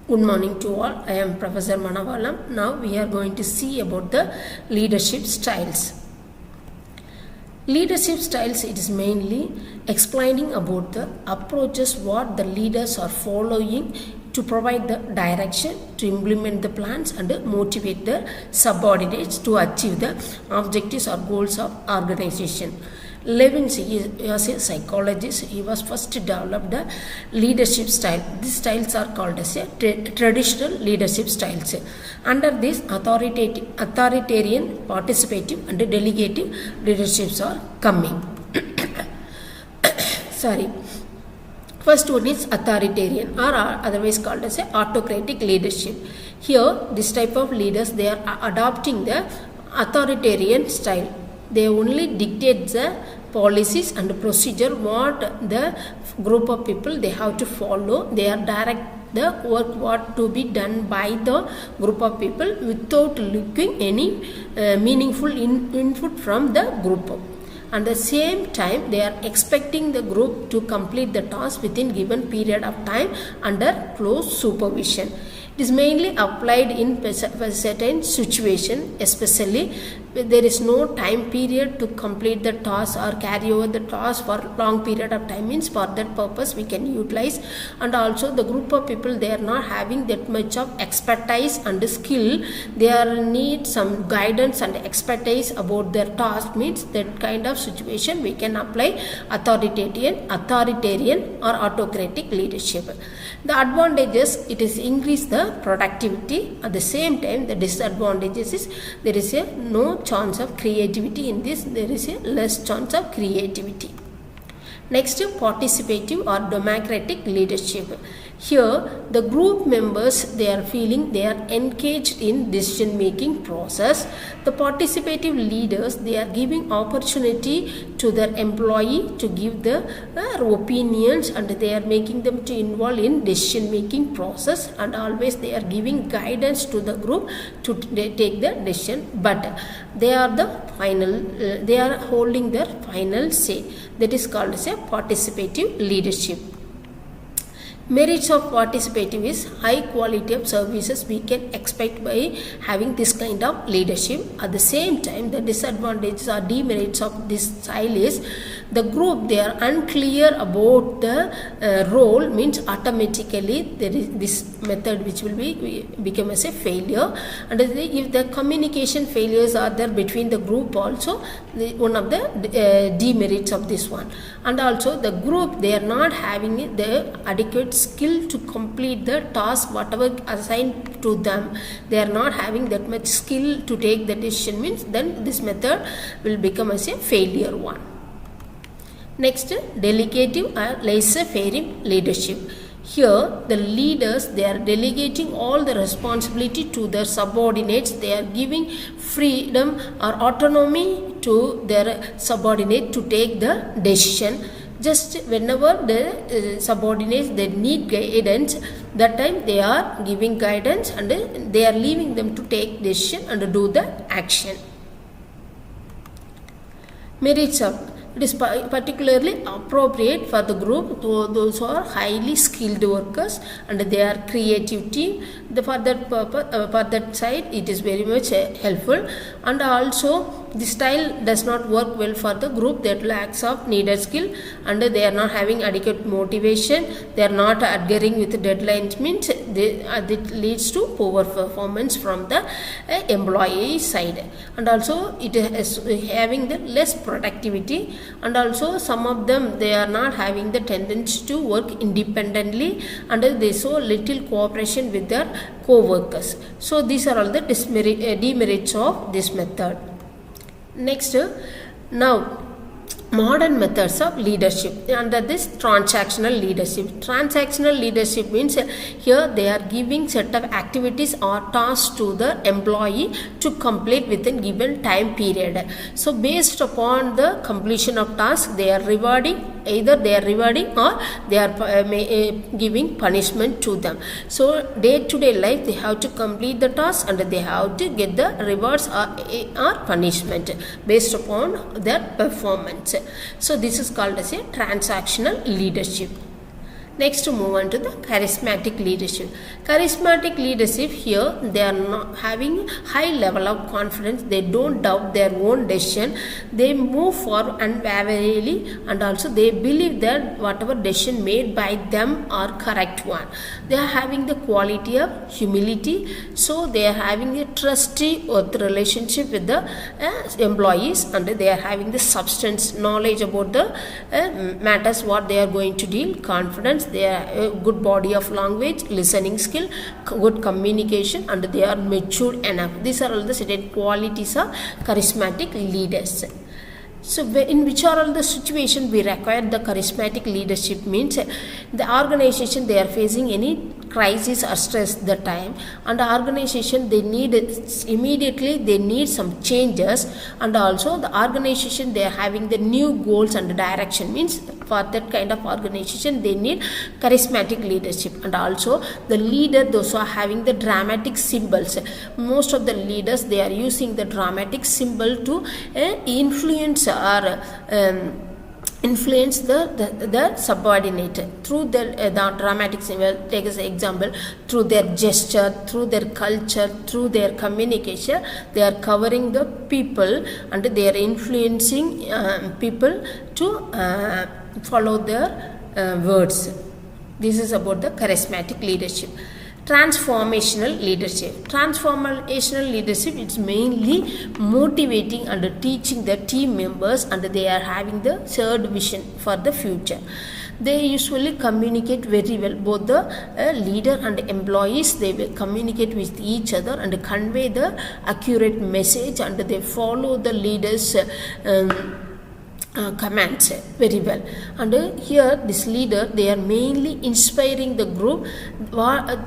Good morning to all. I am Prof.Manavalam. Now we are going to see about the leadership styles. Leadership styles, it is mainly explaining about the approaches what the leaders are following to provide the direction, to implement the plans and motivate the subordinates to achieve the objectives or goals of organization. Levin's, he was a psychologist. He was first developed the leadership style. These styles are called as a traditional leadership styles. Under this, authoritarian, participative and delegative leaderships are coming. Sorry. First one is authoritarian or otherwise called as a autocratic leadership. Here, this type of leaders, they are adopting the authoritarian style. They only dictate the policies and procedure what the group of people they have to follow. They are direct the work what to be done by the group of people without looking any meaningful input from the group. At the same time, they are expecting the group to complete the task within given period of time under close supervision. It is mainly applied in certain situation, especially when there is no time period to complete the task or carry over the task for long period of time. Means for that purpose we can utilize, and also the group of people they are not having that much of expertise and skill. They are need some guidance and expertise about their task. Means that kind of situation we can apply authoritarian or autocratic leadership. The advantages, it is increase the productivity. At the same time, the disadvantages is there is a no chance of creativity in this. There is a less chance of creativity. Next, participative or democratic leadership. Here, the group members, they are feeling they are engaged in decision making process. The participative leaders, they are giving opportunity to their employee to give their opinions, and they are making them to involve in decision making process, and always they are giving guidance to the group to take the decision, but they are the final, they are holding their final say. That is called as a participative leadership. Merits of participative is high quality of services we can expect by having this kind of leadership. At the same time, the disadvantages or demerits of this style is the group they are unclear about the role. Means automatically there is this method which will become as a failure, and if the communication failures are there between the group also, one of the demerits of this one. And also the group they are not having the adequate skill to complete the task whatever assigned to them. They are not having that much skill to take the decision. Means then this method will become as a failure one. Next, delegative or laissez-faire leadership. Here, the leaders, they are delegating all the responsibility to their subordinates. They are giving freedom or autonomy to their subordinate to take the decision. Just whenever the subordinates they need guidance, that time they are giving guidance and they are leaving them to take decision and do the action. Merits of it is particularly appropriate for the group, those who are highly skilled workers and they are creative team. For that purpose, for that side, it is very much helpful. And also, the style does not work well for the group that lacks of needed skill and they are not having adequate motivation. They are not adhering with deadlines. Means it leads to poor performance from the employee side. And also, it is having the less productivity. And also some of them they are not having the tendency to work independently and they show little cooperation with their co-workers. So these are all the demerits of this method. Next, now modern methods of leadership. Under this, transactional leadership. Transactional leadership means here they are giving set of activities or tasks to the employee to complete within given time period. So based upon the completion of task, they are rewarding. Either they are rewarding or they are giving punishment to them. So day-to-day life they have to complete the task and they have to get the rewards or punishment based upon their performance. So this is called as a transactional leadership. Next, move on to the charismatic leadership. Charismatic leadership, here they are not having high level of confidence. They don't doubt their own decision. They move forward unwaveringly, and also they believe that whatever decision made by them are correct one. They are having the quality of humility, so they are having a trusty relationship with the employees, and they are having the substance knowledge about the matters what they are going to deal, confidence. They are a good body of language, listening skill, good communication, and they are mature enough. These are all the certain qualities of charismatic leaders. So in which are all the situations we require the charismatic leadership means the organization they are facing any crisis or stress the time, and the organization they need immediately they need some changes, and also the organization they are having the new goals and direction means for that kind of organization they need charismatic leadership. And also the leader those are having the dramatic symbols. Most of the leaders they are using the dramatic symbol to influence or influence the subordinate through the dramatic symbol. Take as an example, through their gesture, through their culture, through their communication, they are covering the people and they are influencing people to follow their words. This is about the charismatic leadership. Transformational leadership. Transformational leadership is mainly motivating and teaching the team members, and they are having the shared vision for the future. They usually communicate very well. Both the leader and employees they will communicate with each other and convey the accurate message, and they follow the leader's commands very well. And here this leader they are mainly inspiring the group.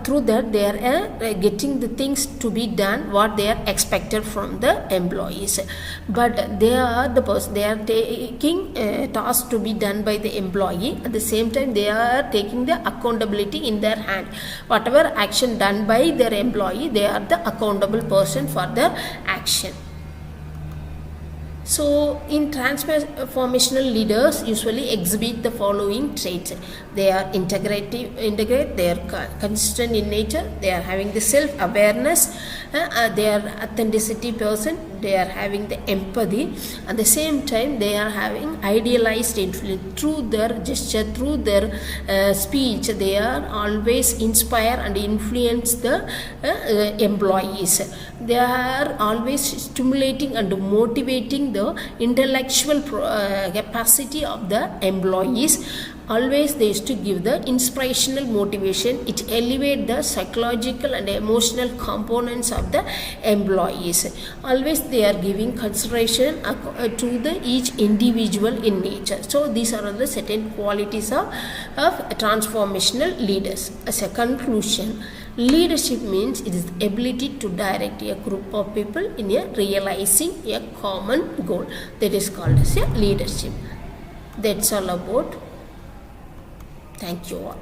Through that they are getting the things to be done what they are expected from the employees, but they are the person they are taking tasks to be done by the employee. At the same time they are taking the accountability in their hand. Whatever action done by their employee, they are the accountable person for their action. So, in transformational leaders usually exhibit the following traits. They are integrate, they are consistent in nature, they are having the self-awareness, they are authenticity person, they are having the empathy. At the same time, they are having idealized influence through their gesture, through their speech. They are always inspire and influence the employees. They are always stimulating and motivating the intellectual capacity of the employees. Always they used to give the inspirational motivation. It elevates the psychological and emotional components of the employees. Always they are giving consideration to the each individual in nature. So these are the certain qualities of transformational leaders. As a conclusion, leadership means it is the ability to direct a group of people in a realizing a common goal. That is called as a leadership. That's all about. Thank you all.